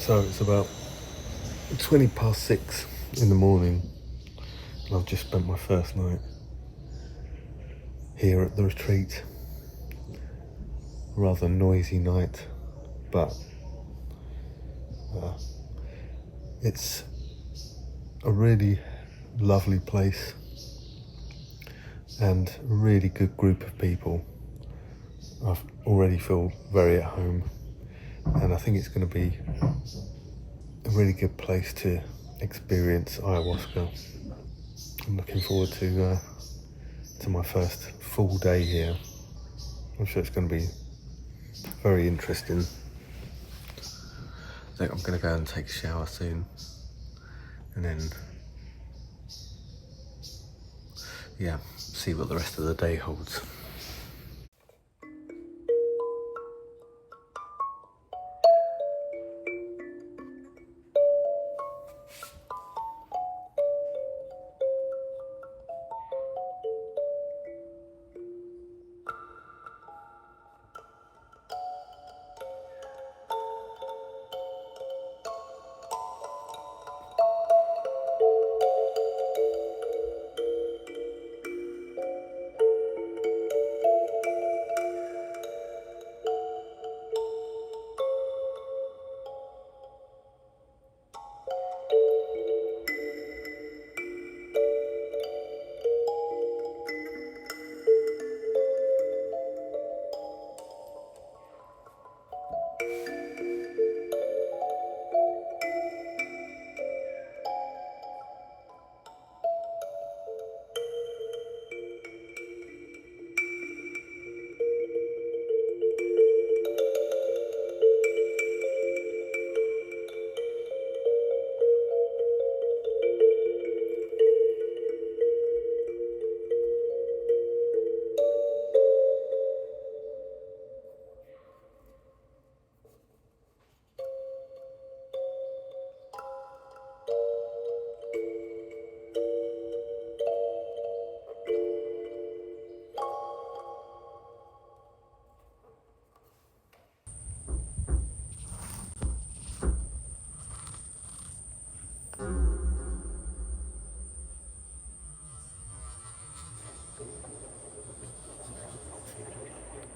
So it's about 20 past 6 in the morning, and I've just spent my first night here at the retreat. Rather noisy night, but it's a really lovely place and a really good group of people. I already feel very at home, and I think it's going to be a really good place to experience ayahuasca. I'm looking forward to my first full day here. I'm sure it's going to be very interesting. I think I'm going to go and take a shower soon, and then see what the rest of the day holds.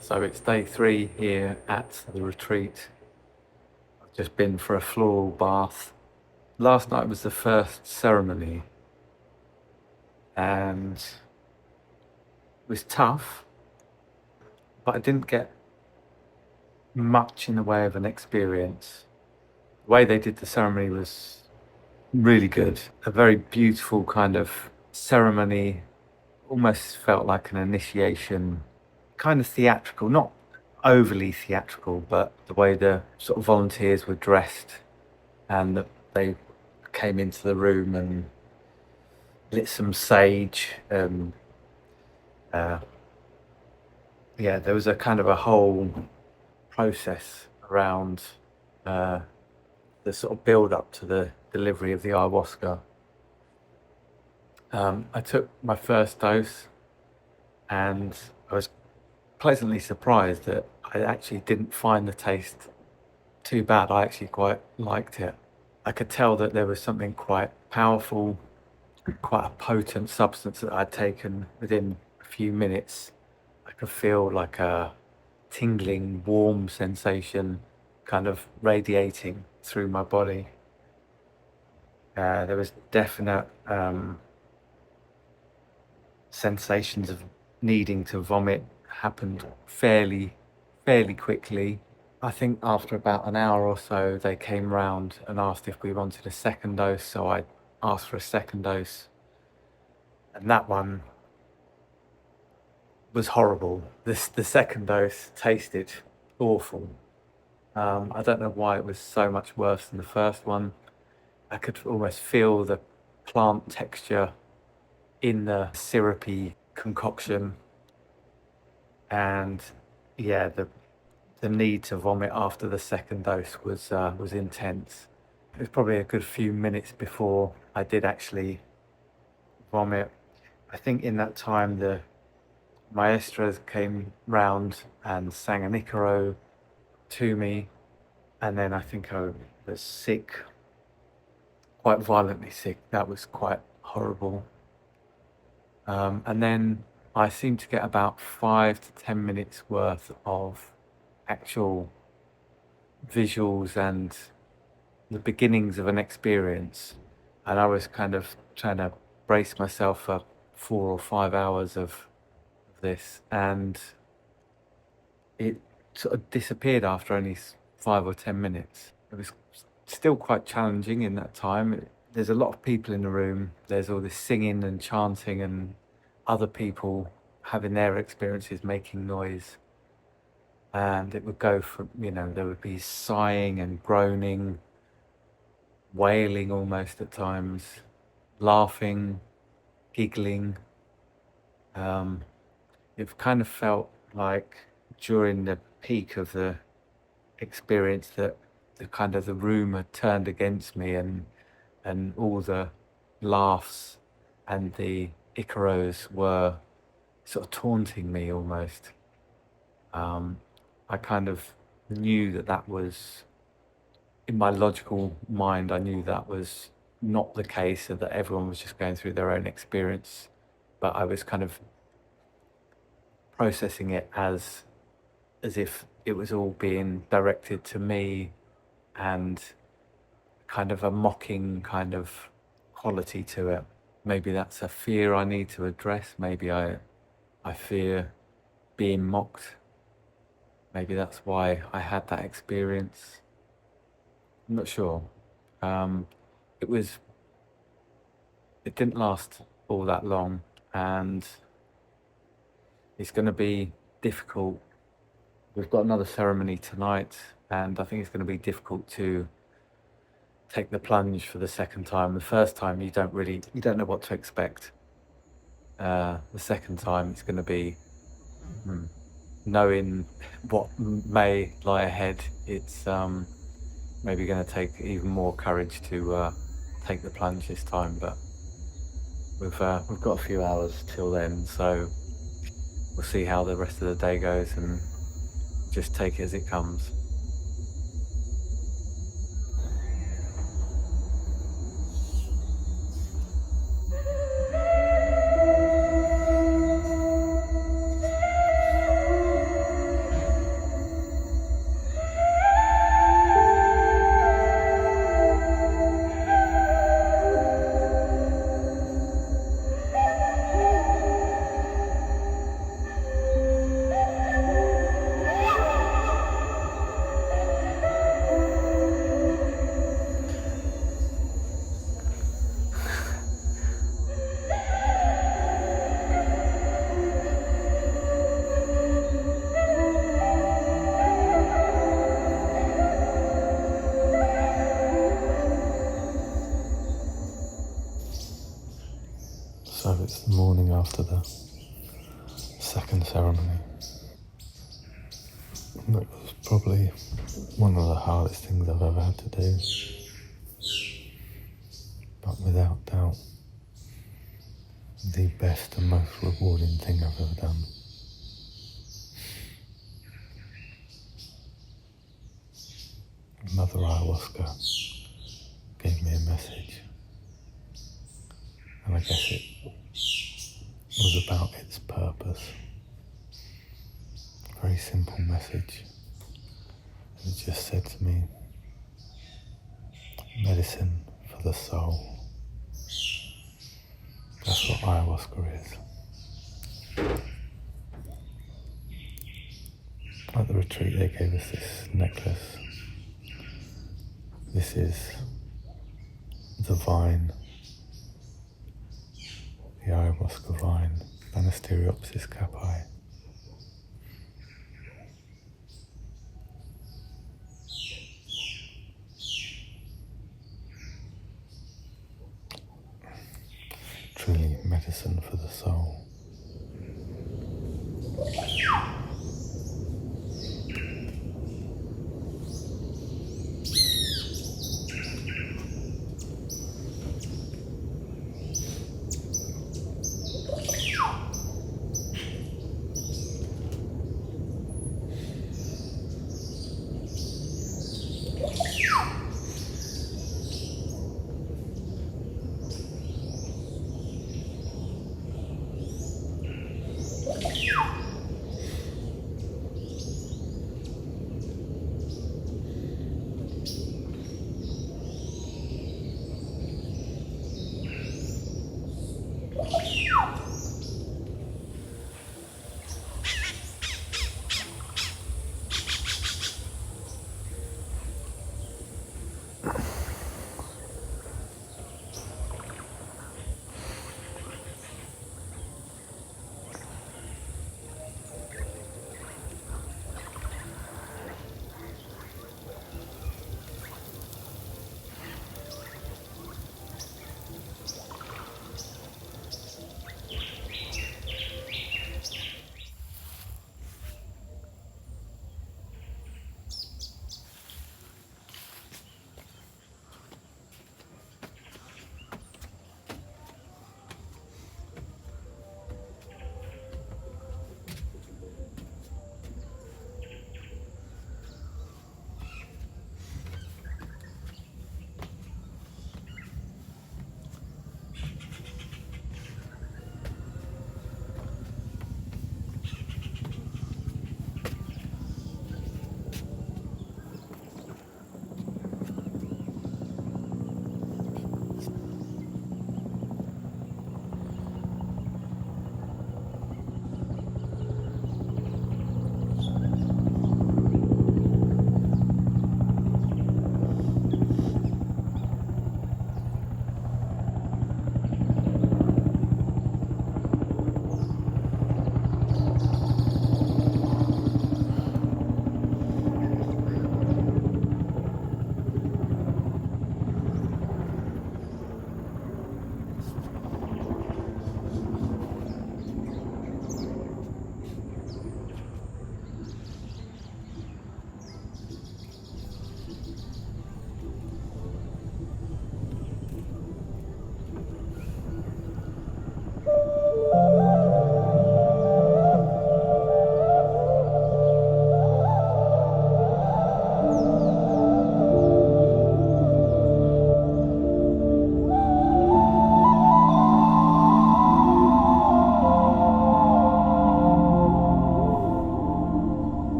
So it's day 3 here at the retreat. I've just been for a floral bath. Last night was the first ceremony, and it was tough, but I didn't get much in the way of an experience. The way they did the ceremony was really good. A very beautiful kind of ceremony, almost felt like an initiation, kind of theatrical, not overly theatrical, but the way the sort of volunteers were dressed and that they came into the room and lit some sage. There was a kind of a whole process around the sort of build up to the delivery of the ayahuasca. I took my first dose, and I was pleasantly surprised that I actually didn't find the taste too bad. I actually quite liked it. I could tell that there was something quite powerful, quite a potent substance that I'd taken within a few minutes. I could feel like a tingling, warm sensation kind of radiating through my body. There was definite sensations of needing to vomit happened fairly quickly. I think after about an hour or so, they came round and asked if we wanted a second dose, so I asked for a second dose, and that one was horrible. The second dose tasted awful. I don't know why it was so much worse than the first one. I could almost feel the plant texture in the syrupy concoction, and the need to vomit after the second dose was intense. It was probably a good few minutes before I did actually vomit. I think in that time the maestras came round and sang an Icaro to me, And then I think I was sick, quite violently sick. That was quite horrible. And then I seemed to get about 5 to 10 minutes worth of actual visuals and the beginnings of an experience. And I was kind of trying to brace myself for 4 or 5 hours of this. And it sort of disappeared after only 5 or 10 minutes. It was still quite challenging in that time. There's a lot of people in the room. There's all this singing and chanting and other people having their experiences, making noise. And it would go from, there would be sighing and groaning, wailing almost at times, laughing, giggling. It kind of felt like during the peak of the experience that the room had turned against me, and all the laughs and the icaros were sort of taunting me almost. I kind of knew that was, in my logical mind, I knew that was not the case, and that everyone was just going through their own experience. But I was kind of processing it as if it was all being directed to me, and kind of a mocking kind of quality to it. Maybe that's a fear I need to address. Maybe I fear being mocked. Maybe that's why I had that experience. I'm not sure. It didn't last all that long, and it's going to be difficult. We've got another ceremony tonight, and I think it's going to be difficult to take the plunge for the second time. The first time you don't know what to expect. The second time it's going to be knowing what may lie ahead. It's maybe going to take even more courage to take the plunge this time, but we've got a few hours till then, so we'll see how the rest of the day goes and just take it as it comes. So it's the morning after the second ceremony. It was probably one of the hardest things I've ever had to do, but without doubt the best and most rewarding thing I've ever done. Mother Ayahuasca gave me a message, and I guess it was about its purpose. A very simple message. It just said to me, medicine for the soul. That's what ayahuasca is. At the retreat they gave us this necklace. This is the vine, the ayahuasca vine, Banisteriopsis caapi. Truly medicine for the soul.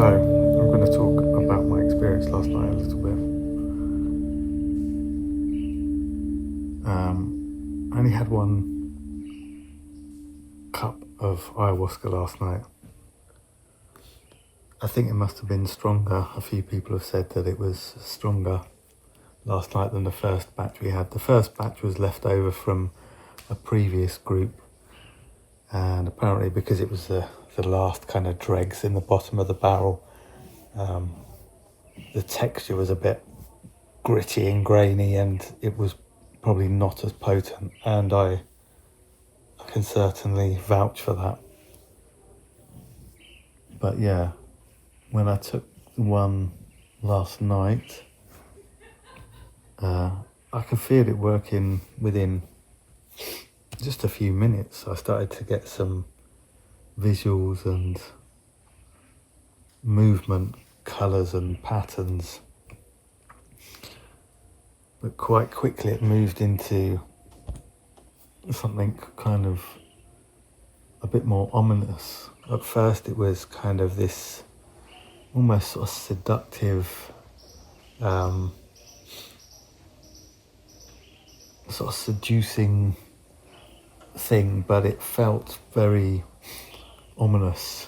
So, I'm going to talk about my experience last night a little bit. I only had one cup of ayahuasca last night. I think it must have been stronger. A few people have said that it was stronger last night than the first batch we had. The first batch was left over from a previous group, and apparently because it was the last kind of dregs in the bottom of the barrel, the texture was a bit gritty and grainy, and it was probably not as potent, and I can certainly vouch for that. But yeah, when I took the one last night, I could feel it working within just a few minutes. I started to get some visuals and movement, colours and patterns. But quite quickly it moved into something kind of a bit more ominous. At first it was kind of this almost sort of seductive, sort of seducing thing, but it felt very ominous.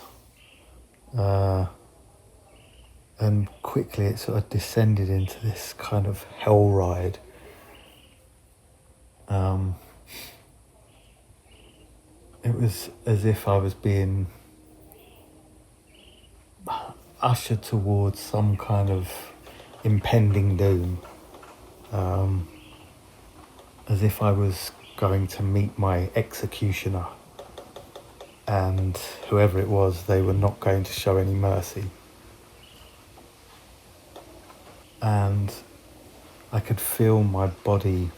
And quickly it sort of descended into this kind of hell ride. It was as if I was being ushered towards some kind of impending doom. As if I was going to meet my executioner, and whoever it was, they were not going to show any mercy. And I could feel my body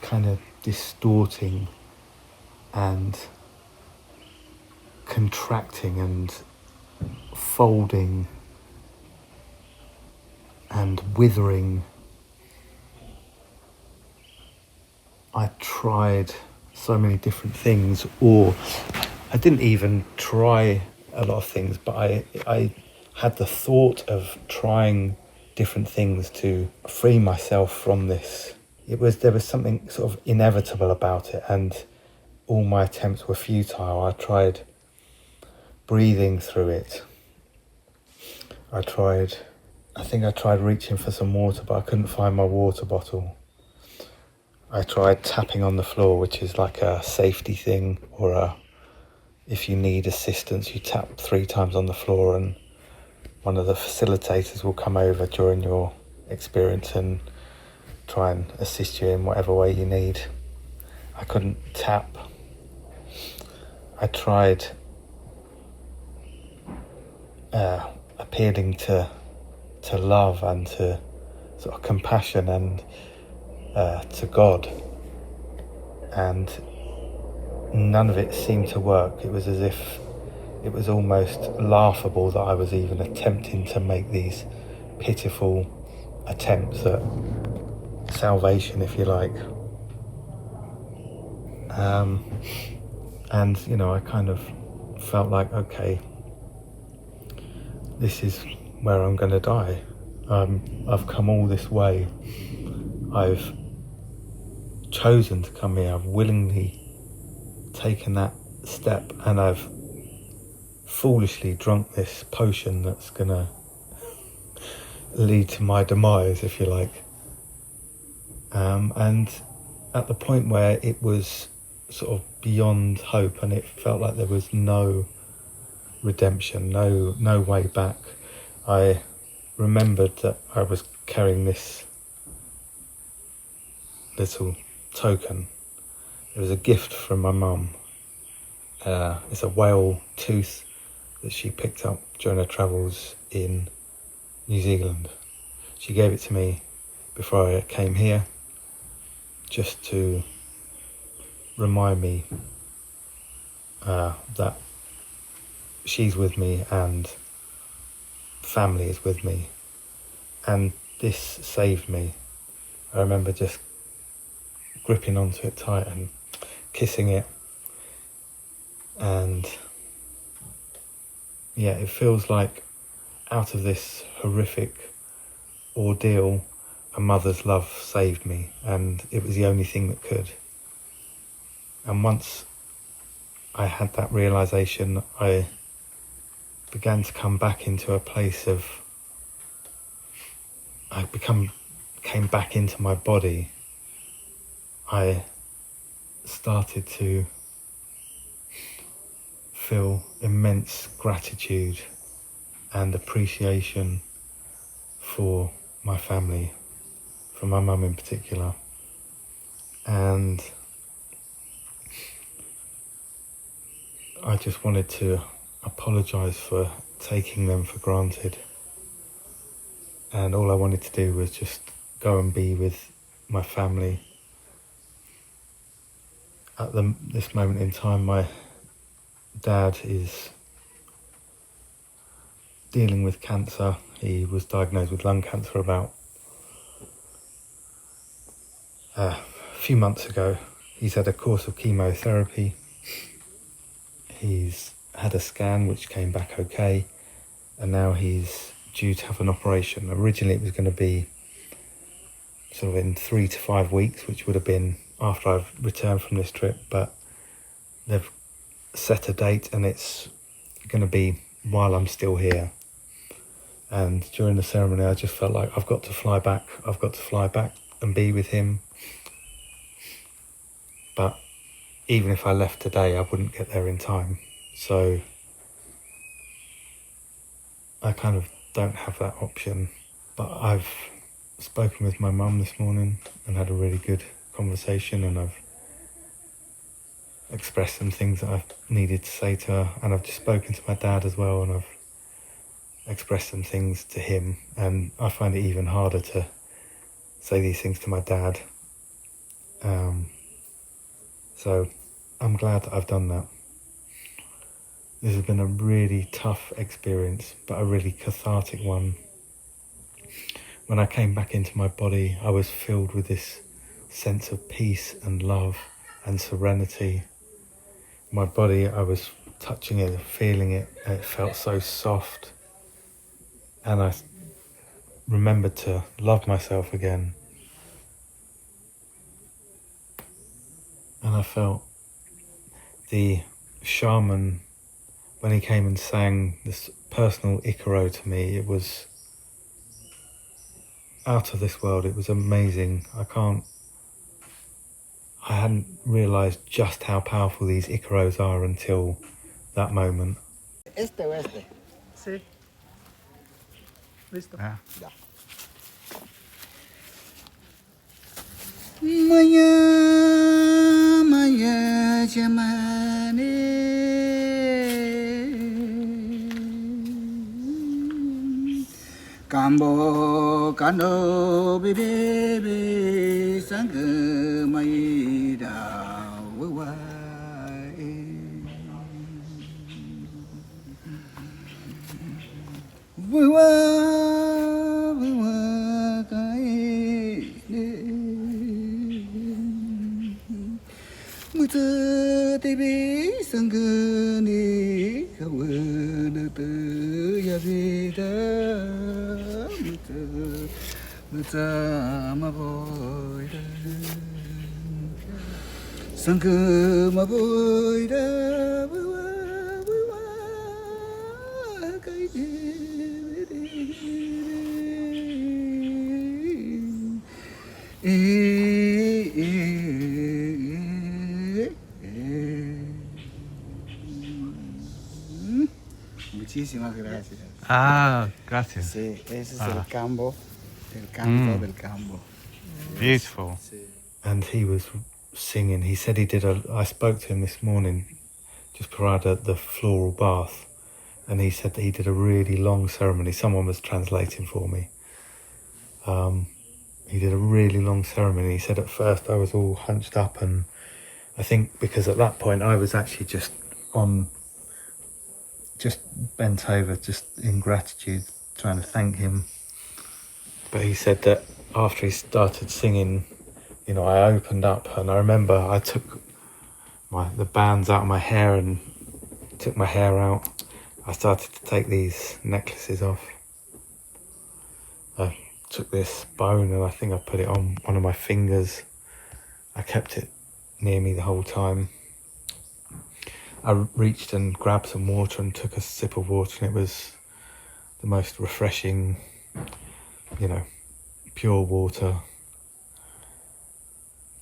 kind of distorting and contracting and folding and withering. I tried so many different things, or I didn't even try a lot of things, but I had the thought of trying different things to free myself from this. There was something sort of inevitable about it, and all my attempts were futile. I tried breathing through it. I think I tried reaching for some water, but I couldn't find my water bottle. I tried tapping on the floor, which is like a safety thing, or if you need assistance, you tap 3 times on the floor and one of the facilitators will come over during your experience and try and assist you in whatever way you need. I couldn't tap. I tried appealing to love and to sort of compassion and to God, and none of it seemed to work. It was as if it was almost laughable that I was even attempting to make these pitiful attempts at salvation, if you like. And I kind of felt like, okay, this is where I'm going to die. I've come all this way. I've chosen to come here. I've willingly taken that step, and I've foolishly drunk this potion that's going to lead to my demise, if you like. And at the point where it was sort of beyond hope, and it felt like there was no redemption, no way back, I remembered that I was carrying this little token. It was a gift from my mum. It's a whale tooth that she picked up during her travels in New Zealand. She gave it to me before I came here, just to remind me that she's with me and family is with me, and this saved me. I remember just gripping onto it tight and kissing it, and yeah, it feels like out of this horrific ordeal, a mother's love saved me, and it was the only thing that could. And once I had that realization, I began to come back into a place of, came back into my body. I started to feel immense gratitude and appreciation for my family, for my mum in particular. And I just wanted to apologise for taking them for granted. And all I wanted to do was just go and be with my family. At this moment in time, my dad is dealing with cancer. He was diagnosed with lung cancer about a few months ago. He's had a course of chemotherapy. He's had a scan which came back okay, and now he's due to have an operation. Originally it was going to be sort of in 3 to 5 weeks, which would have been after I've returned from this trip, but they've set a date and it's going to be while I'm still here. And during the ceremony I just felt like I've got to fly back and be with him. But even if I left today, I wouldn't get there in time. So I kind of don't have that option. But I've spoken with my mum this morning and had a really good conversation, and I've expressed some things that I've needed to say to her, and I've just spoken to my dad as well, and I've expressed some things to him, and I find it even harder to say these things to my dad. So I'm glad that I've done that. This has been a really tough experience, but a really cathartic one. When I came back into my body, I was filled with this sense of peace and love and serenity. My body, I was touching it, feeling it, and it felt so soft. And I remembered to love myself again. And I felt the shaman, when he came and sang this personal Icaro to me, it was out of this world. It was amazing. I hadn't realised just how powerful these Icaros are until that moment. ¿Este o este? Sí. Listo. Ya. Maya, maya, chamane. Kambo, kano, bebe, sangha, maida, wawa. Wawa, wawa, kai, Muta tebe sangane kawana te yavida muta maboida sanga maboida Muchísimas gracias. Ah, gracias. Sí, ese es el cambo, el canto del cambo. Beautiful. Sí. And he was singing. He said I spoke to him this morning just prior to the floral bath, and he said that he did a really long ceremony. Someone was translating for me. He did a really long ceremony. He said at first I was all hunched up, and I think because at that point I was actually just bent over, just in gratitude, trying to thank him. But he said that after he started singing, I opened up, and I remember I took the bands out of my hair and took my hair out. I started to take these necklaces off, I took this bone and I think I put it on one of my fingers. I kept it near me the whole time. I reached and grabbed some water and took a sip of water, and it was the most refreshing, pure water.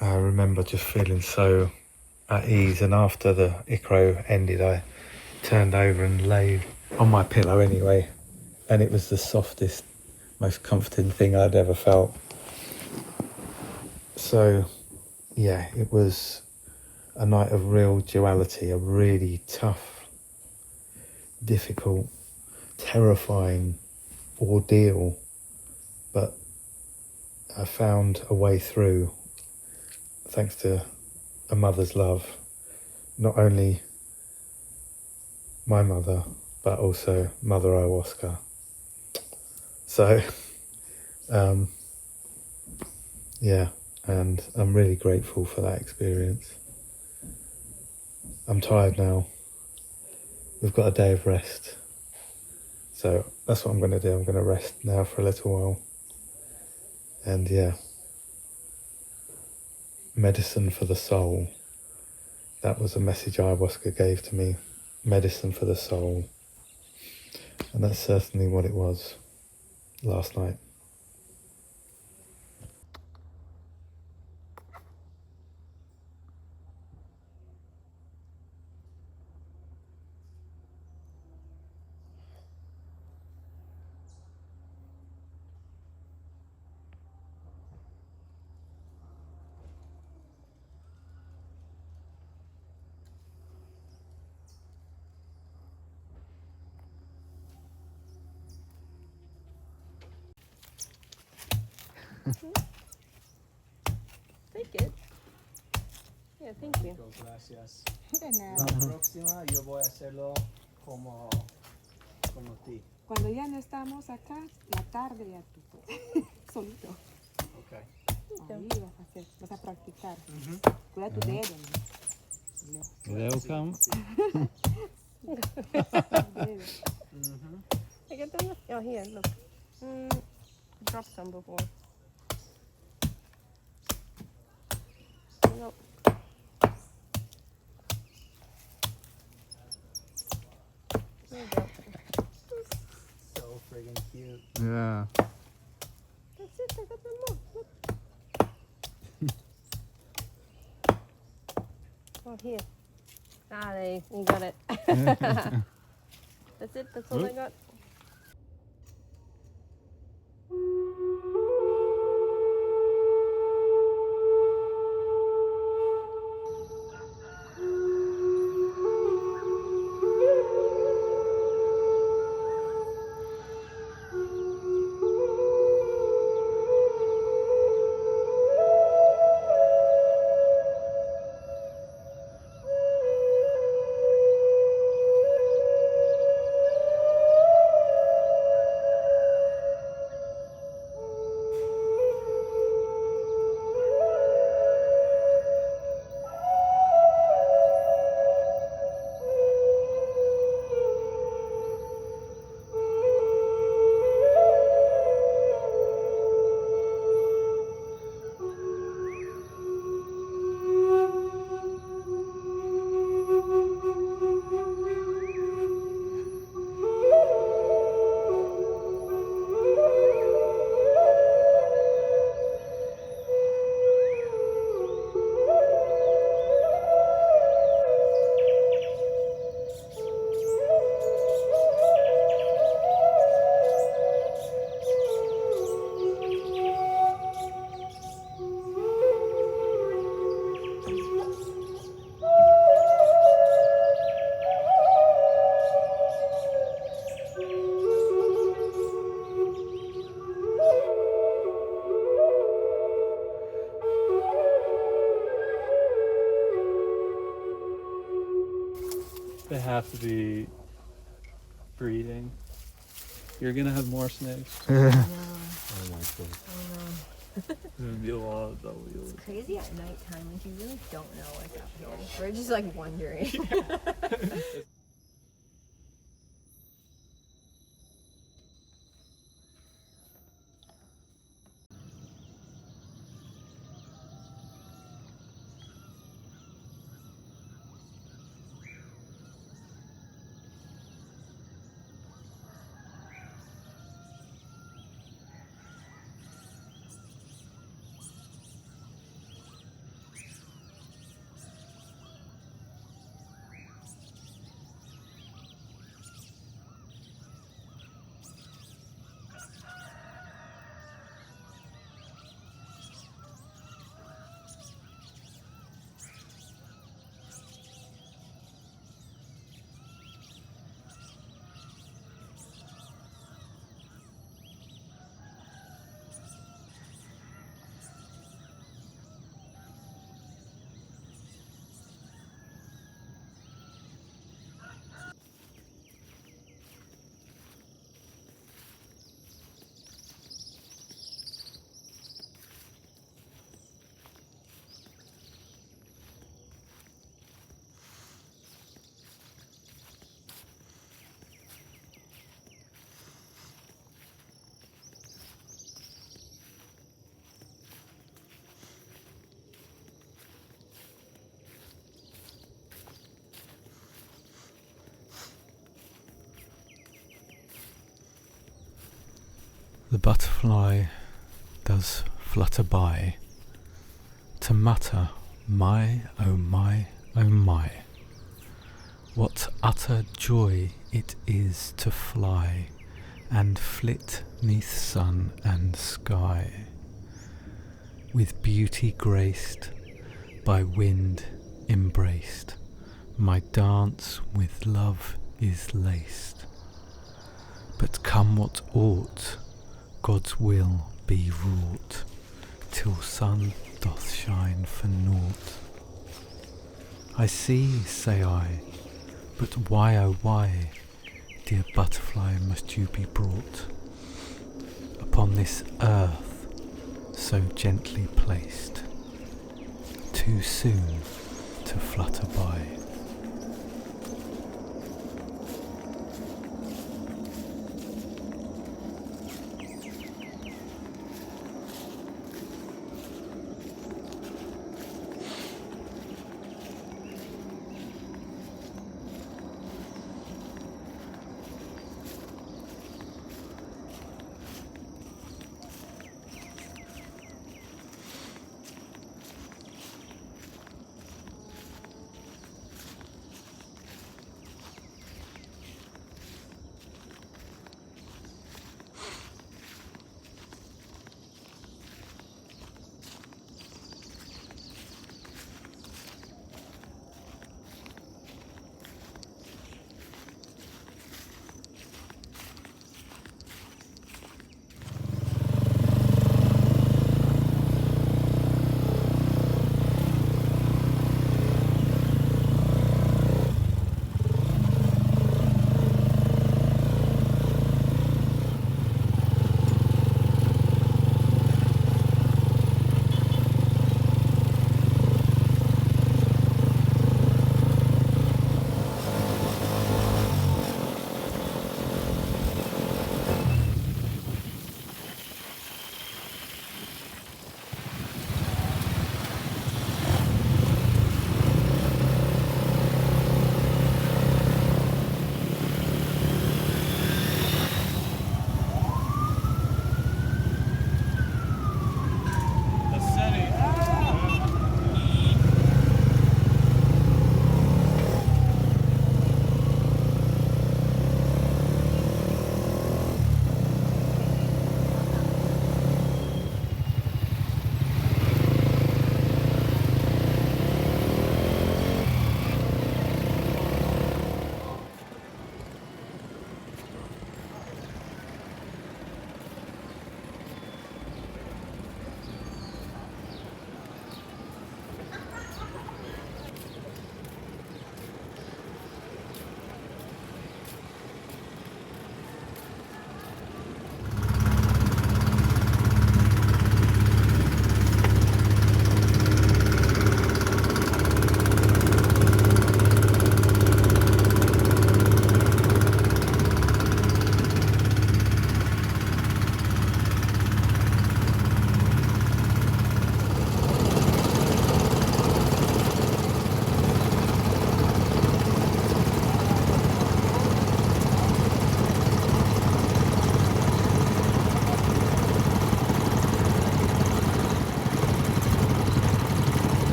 I remember just feeling so at ease, and after the Icaro ended, I turned over and lay on my pillow anyway, and it was the softest, most comforting thing I'd ever felt. So yeah, it was a night of real duality, a really tough, difficult, terrifying ordeal, but I found a way through thanks to a mother's love, not only my mother but also Mother Ayahuasca. So yeah, and I'm really grateful for that experience. I'm tired now. We've got a day of rest, so that's what I'm going to do. I'm going to rest now for a little while. And yeah, medicine for the soul. That was a message Ayahuasca gave to me. Medicine for the soul. And that's certainly what it was last night. Take it. Yeah, thank you. Gracias. De La nada. próxima yo voy a hacerlo como ti. Cuando ya no estamos acá, la tarde ya tú puedes. Solito. Okay. Ahí vas a practicar. Cuida tu dedo, ¿no? Welcome. Dedo. I get them? Oh, here, look. Dropped some before. Nope. There you go. So friggin' cute. Yeah. That's it, I got one more. Look. Oh, here. Ah, there, you got it. That's it, that's all I got. They have to be breeding. You're gonna have more snakes. I know. Oh my god. I know. There's gonna be a lot of W's. It's crazy at nighttime, like you really don't know what's up here. We're just like wondering. The butterfly does flutter by to mutter, my, oh my, oh my. What utter joy it is to fly and flit 'neath sun and sky, with beauty graced, by wind embraced, my dance with love is laced. But come what ought, God's will be wrought, till sun doth shine for naught. I see, say I, but why, oh why, dear butterfly, must you be brought upon this earth so gently placed, too soon to flutter by?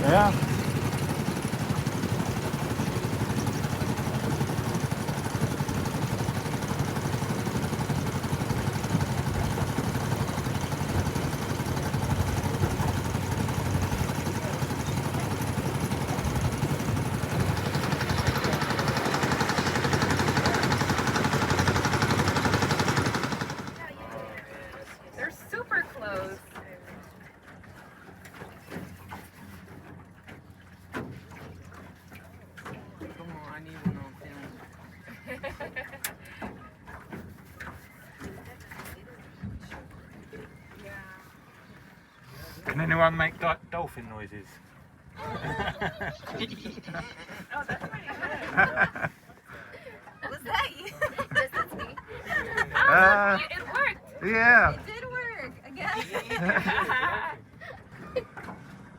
Yeah. They're super close. Can anyone make dolphin noises? Was that you? Yes, that's me. It worked. Yeah. It did work again.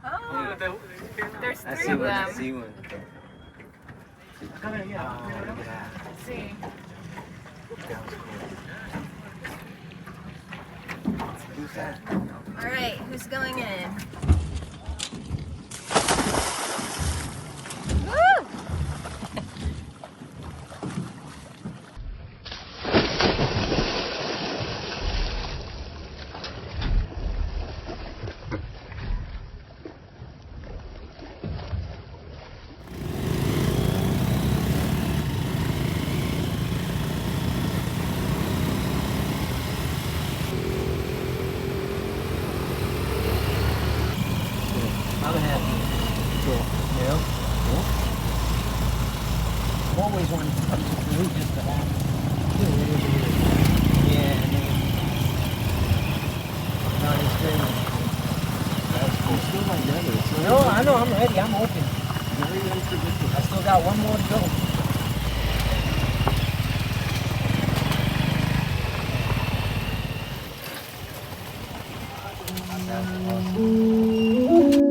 Oh, there's three of them. See one. Let's see. All right, who's going in? Woo! I'm happy. Cool. Yeah. Cool. I've always wanted to come to Peru just to have. Yeah, man. No, it's great. That's cool. Still my brother. No, I know. I'm ready. I'm open. Very unpredictable. I still got one more to go. That's awesome.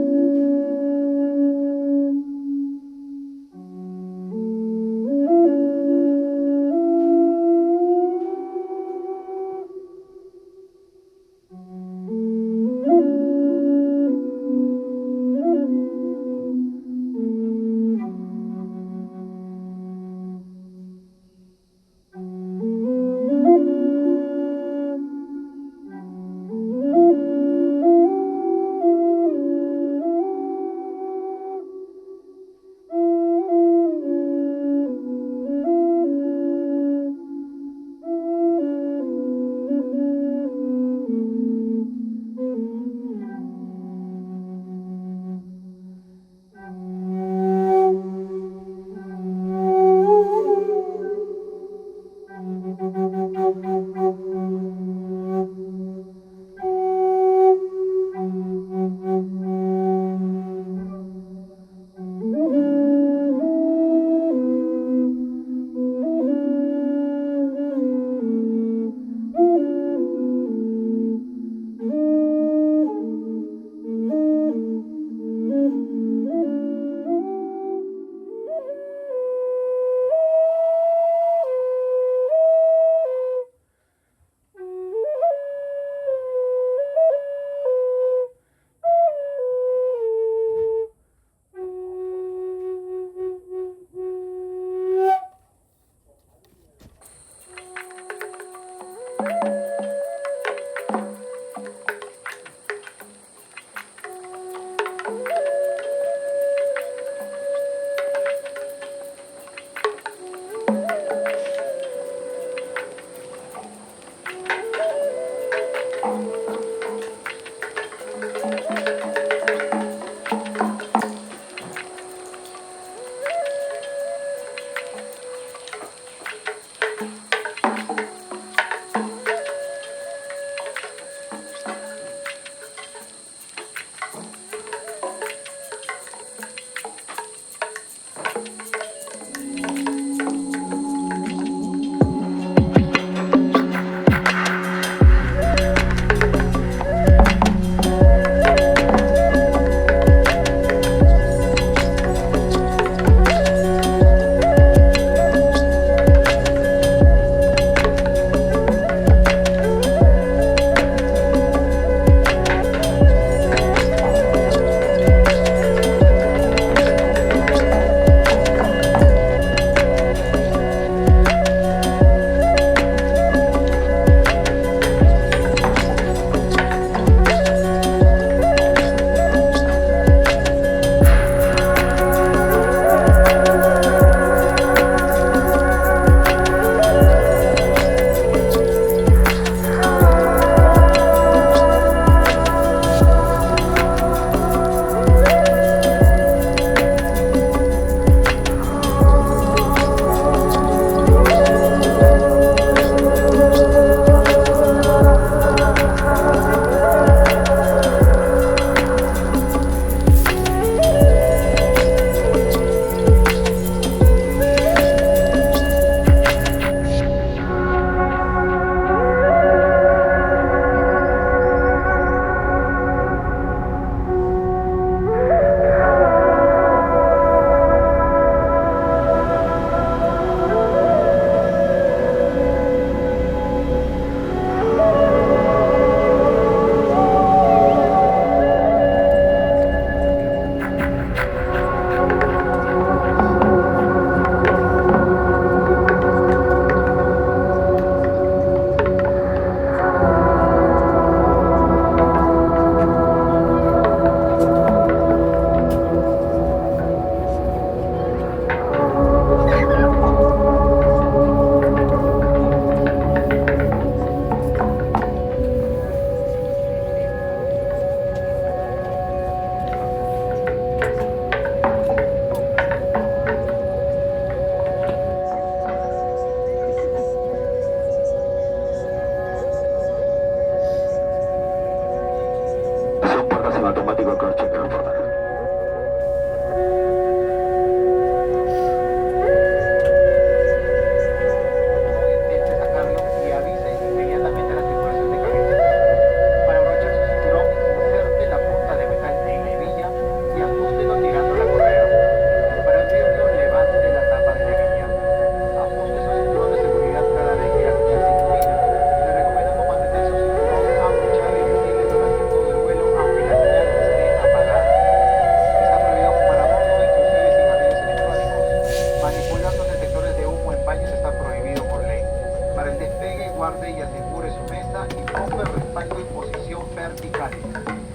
y asegure su mesa y ponga el respaldo en posición vertical.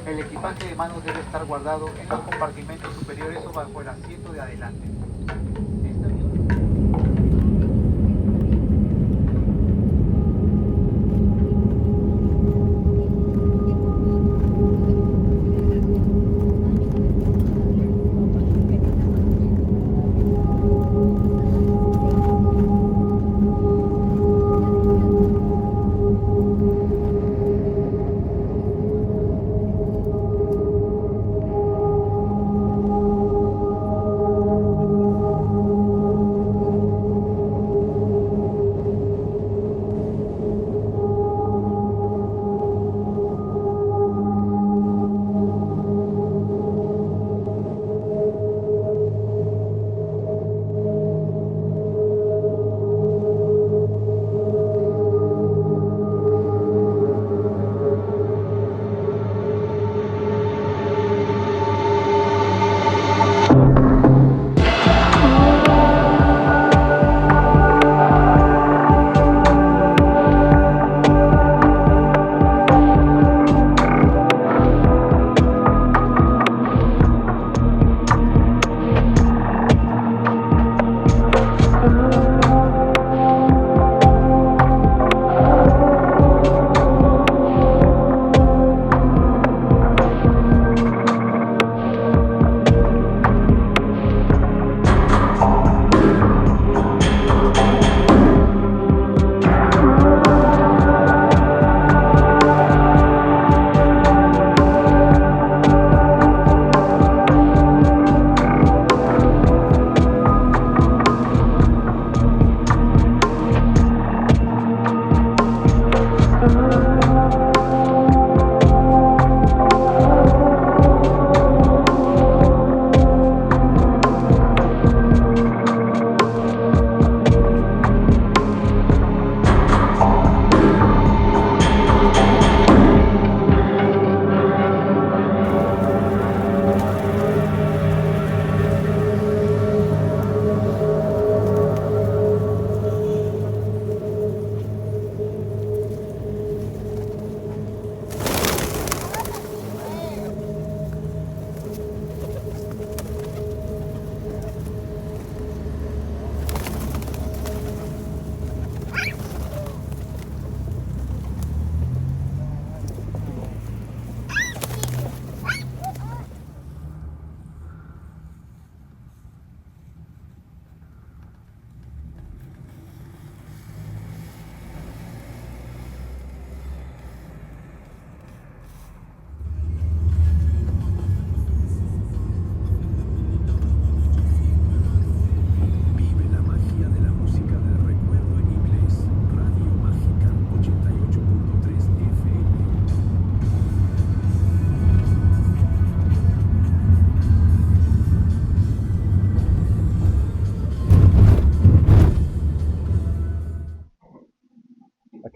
El equipaje de manos debe estar guardado en los compartimentos superiores o bajo el asiento de adelante. Este avión...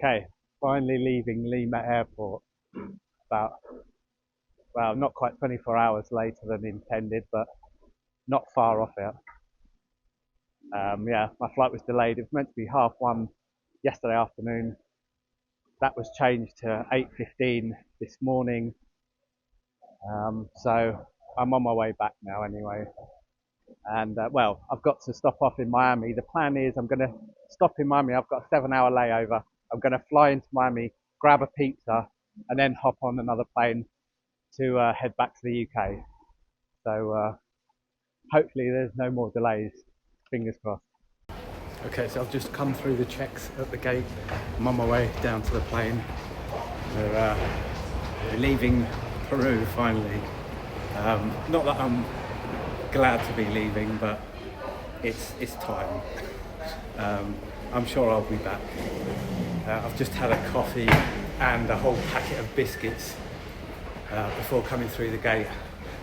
Okay, finally leaving Lima Airport. About, well, not quite 24 hours later than intended, but not far off it. Yeah, my flight was delayed. It was meant to be 1:30 yesterday afternoon. That was changed to 8:15 this morning. So I'm on my way back now anyway. And well, I've got to stop off in Miami. The plan is I'm going to stop in Miami. I've got a 7-hour layover. I'm going to fly into Miami, grab a pizza, and then hop on another plane to head back to the UK. So hopefully there's no more delays. Fingers crossed. Okay, so I've just come through the checks at the gate. I'm on my way down to the plane. We're leaving Peru finally. Not that I'm glad to be leaving, but it's time. I'm sure I'll be back. I've just had a coffee and a whole packet of biscuits before coming through the gate.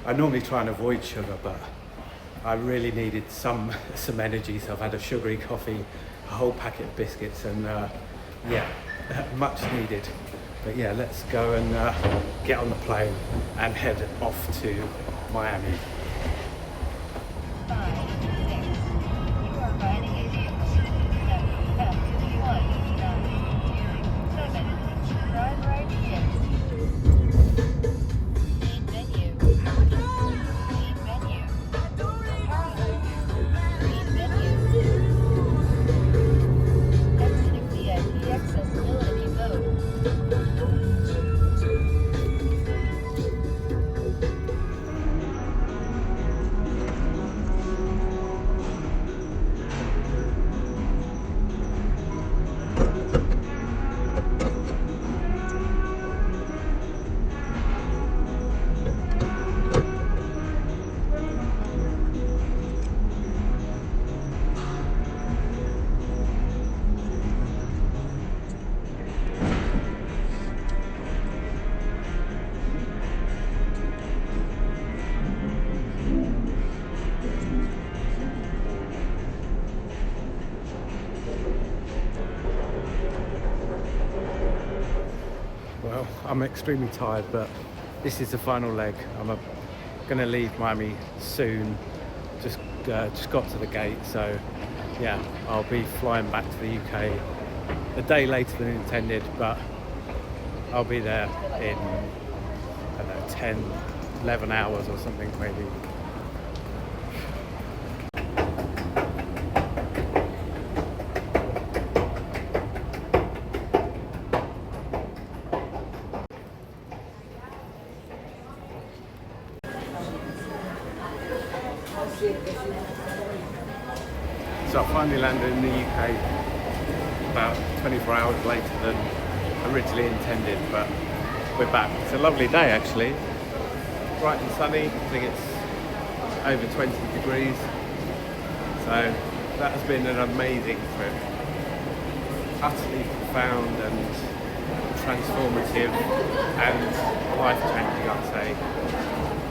I normally try and avoid sugar, but I really needed some energy, so I've had a sugary coffee, a whole packet of biscuits, and yeah, much needed. But yeah, let's go and get on the plane and head off to Miami. Well, I'm extremely tired, but this is the final leg. I'm going to leave Miami soon. Just got to the gate, so yeah, I'll be flying back to the UK a day later than intended, but I'll be there in, I don't know, 10, 11 hours or something maybe. So I finally landed in the UK about 24 hours later than originally intended, but we're back. It's a lovely day actually, bright and sunny. I think it's over 20 degrees, so that has been an amazing trip. Utterly profound and transformative and life-changing, I'd say.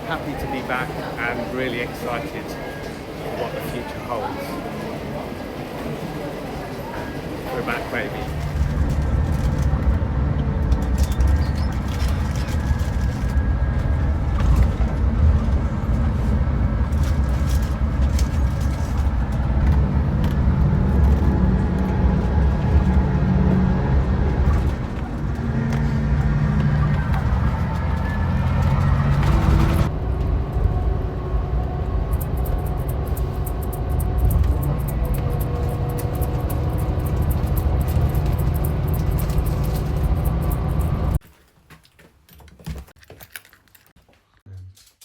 Happy to be back and really excited for what the future holds. We're back, baby.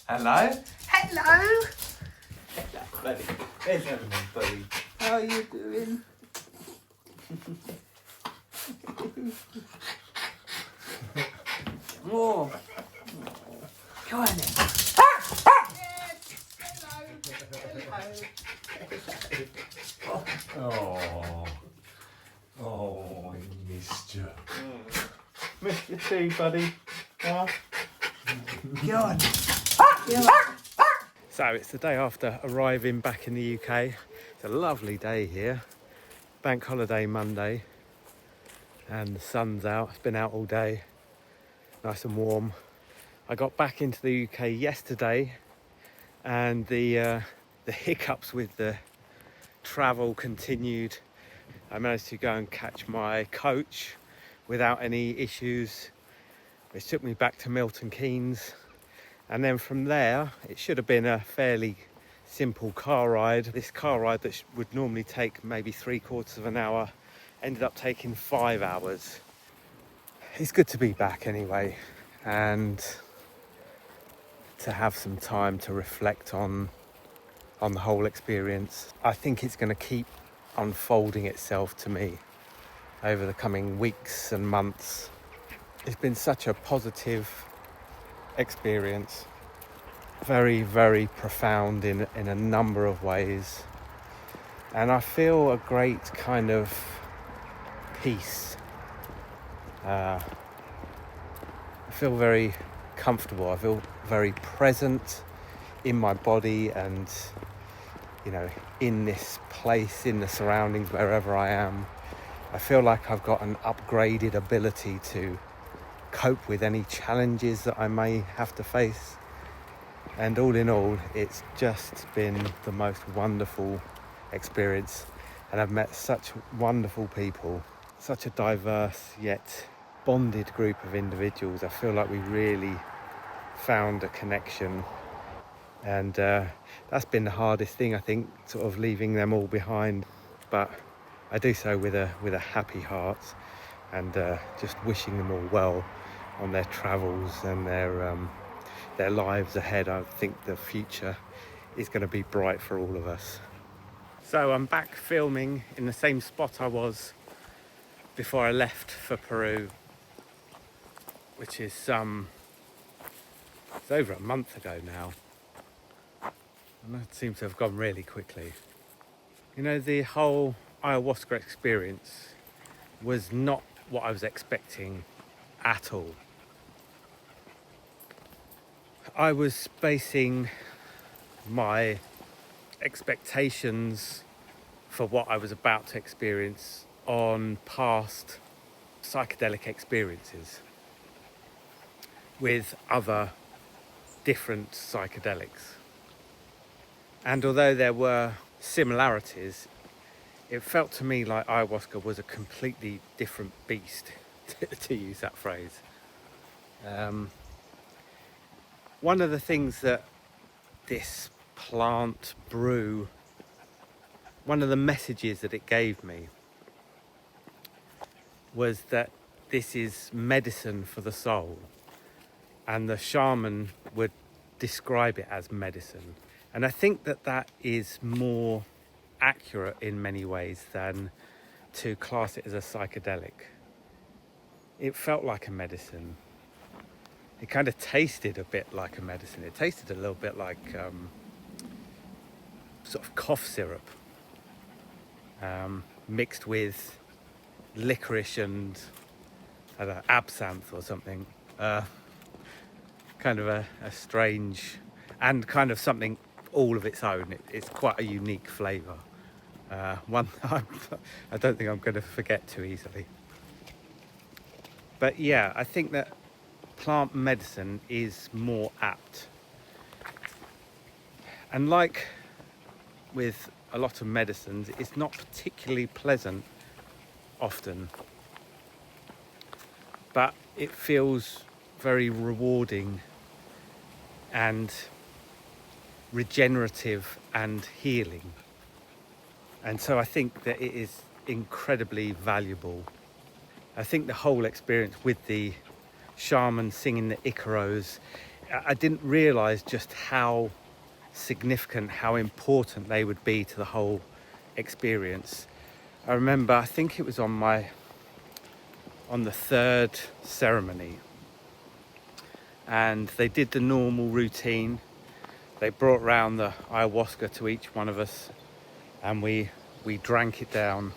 Hello? Hello. Buddy. Hello, buddy. How are you doing? Oh. Go on then. Oh, oh, I missed you. Missed you too, buddy. Huh? Go on. So it's the day after arriving back in the UK. It's a lovely day here. Bank holiday Monday. And the sun's out. It's been out all day. Nice and warm. I got back into the UK yesterday, and the hiccups with the travel continued. I managed to go and catch my coach without any issues, which took me back to Milton Keynes. And then from there, it should have been a fairly simple car ride. This car ride that would normally take maybe 3/4 of an hour ended up taking 5 hours. It's good to be back anyway, and to have some time to reflect on the whole experience. I think it's going to keep unfolding itself to me over the coming weeks and months. It's been such a positive experience, very, very profound in a number of ways, and I feel a great kind of peace. I feel very comfortable. I feel very present in my body and, you know, in this place, in the surroundings, wherever I am. I feel like I've got an upgraded ability to cope with any challenges that I may have to face. And all in all, it's just been the most wonderful experience. And I've met such wonderful people, such a diverse yet bonded group of individuals. I feel like we really found a connection. And that's been the hardest thing, I think, sort of leaving them all behind. But I do so with a happy heart. and just wishing them all well on their travels and their lives ahead. I think the future is going to be bright for all of us. So I'm back filming in the same spot I was before I left for Peru, which is it's over a month ago now, and that seems to have gone really quickly. You know, the whole ayahuasca experience was not what I was expecting at all. I was basing my expectations for what I was about to experience on past psychedelic experiences with other different psychedelics. And although there were similarities, it felt to me like ayahuasca was a completely different beast, to use that phrase. One of the things that this plant brew, one of the messages that it gave me was that this is medicine for the soul, and the shaman would describe it as medicine. And I think that that is more accurate in many ways than to class it as a psychedelic. It felt like a medicine. It kind of tasted a bit like a medicine. It tasted a little bit like sort of cough syrup mixed with licorice and I don't know, absinthe or something. Kind of a strange and kind of something all of its own. It's quite a unique flavour. One I don't think I'm going to forget too easily. But yeah, I think that plant medicine is more apt. And like with a lot of medicines, it's not particularly pleasant often, but it feels very rewarding and regenerative and healing. And so I think that it is incredibly valuable. I think the whole experience with the shaman singing the Icaros, I didn't realise just how significant, how important they would be to the whole experience. I remember, I think it was on the third ceremony, and they did the normal routine. They brought round the ayahuasca to each one of us, and we drank it down.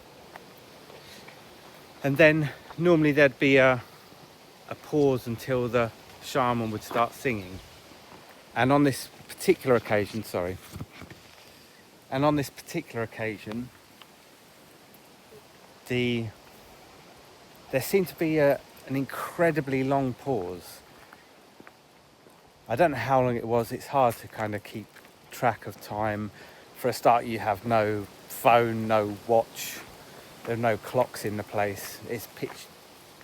And then normally there'd be a pause until the shaman would start singing. And on this particular occasion, there seemed to be an incredibly long pause. I don't know how long it was. It's hard to kind of keep track of time. For a start, you have no phone, no watch. There are no clocks in the place. It's pitch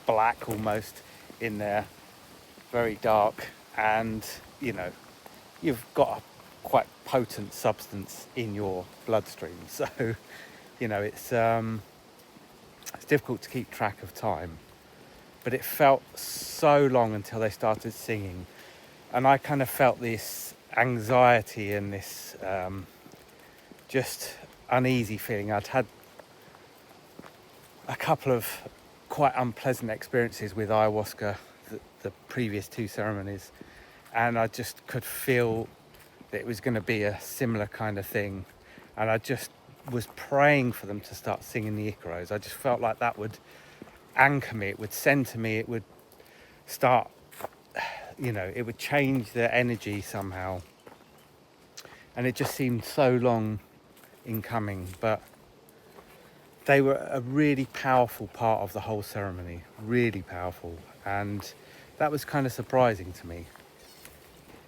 black almost in there, very dark, and you know, you've got a quite potent substance in your bloodstream. So, you know, it's difficult to keep track of time. But it felt so long until they started singing. And I kind of felt this anxiety and this just uneasy feeling. I'd had a couple of quite unpleasant experiences with ayahuasca, the previous two ceremonies, and I just could feel that it was going to be a similar kind of thing. And I just was praying for them to start singing the Icaros. I just felt like that would anchor me, it would center me, it would start, you know, it would change the energy somehow. And it just seemed so long in coming, but they were a really powerful part of the whole ceremony, really powerful. And that was kind of surprising to me.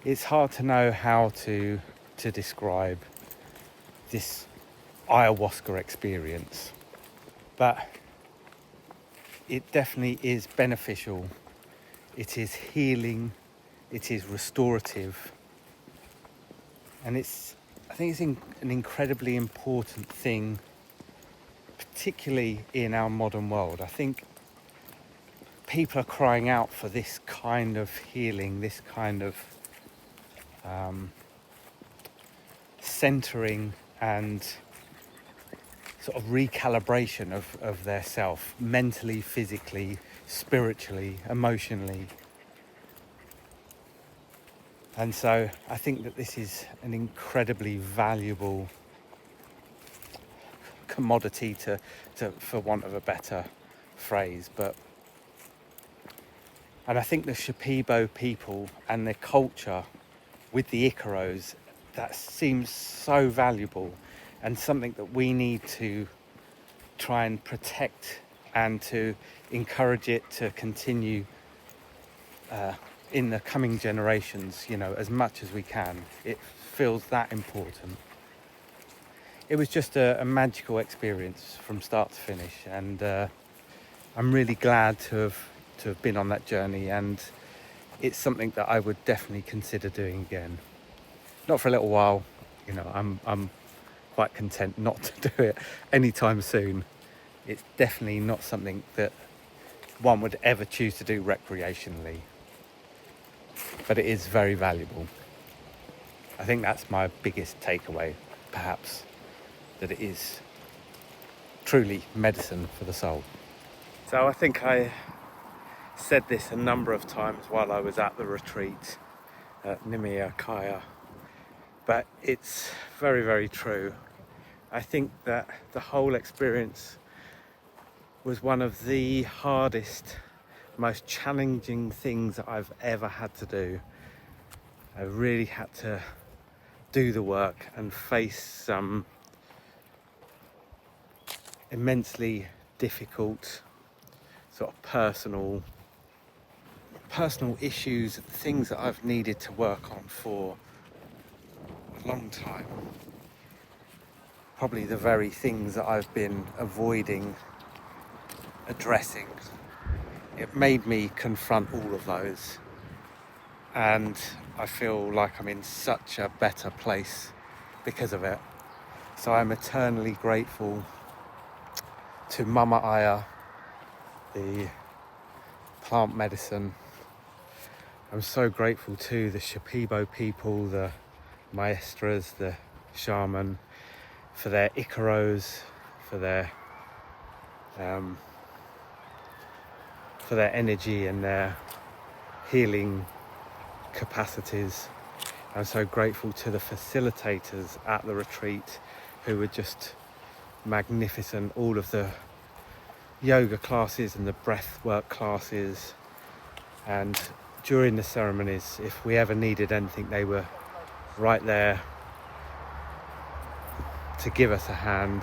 It's hard to know how to describe this ayahuasca experience, but it definitely is beneficial. It is healing, it is restorative, and I think it's an incredibly important thing, particularly in our modern world. I think people are crying out for this kind of healing, this kind of centering and sort of recalibration of their self, mentally, physically, spiritually, emotionally. And so I think that this is an incredibly valuable commodity to for want of a better phrase, and I think the Shipibo people and their culture with the Icaros, that seems so valuable and something that we need to try and protect and to encourage it to continue in the coming generations, you know, as much as we can. It feels that important. It was just a magical experience from start to finish, and I'm really glad to have been on that journey, and it's something that I would definitely consider doing again. Not for a little while, you know, I'm quite content not to do it anytime soon. It's definitely not something that one would ever choose to do recreationally, but it is very valuable. I think that's my biggest takeaway, perhaps, that it is truly medicine for the soul. So I think I said this a number of times while I was at the retreat at Nimia Kaya, but it's very, very true. I think that the whole experience was one of the hardest, most challenging things that I've ever had to do. I really had to do the work and face some immensely difficult sort of personal issues, things that I've needed to work on for a long time. Probably the very things that I've been avoiding addressing. It made me confront all of those, and I feel like I'm in such a better place because of it. So I'm eternally grateful to Mama Aya, the plant medicine. I'm so grateful to the Shipibo people, the maestras, the shaman, for their Icaros, for their energy and their healing capacities. I'm so grateful to the facilitators at the retreat who were just magnificent. All of the yoga classes and the breath work classes, and during the ceremonies, if we ever needed anything, they were right there to give us a hand,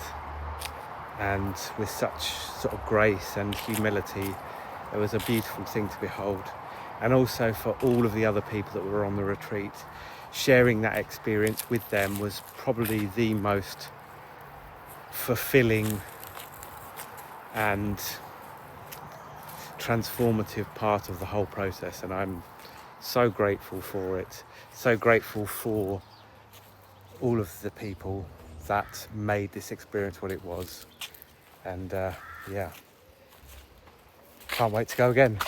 and with such sort of grace and humility. It was a beautiful thing to behold. And also for all of the other people that were on the retreat, sharing that experience with them was probably the most fulfilling and transformative part of the whole process, and I'm so grateful for it, so grateful for all of the people that made this experience what it was. And yeah, can't wait to go again.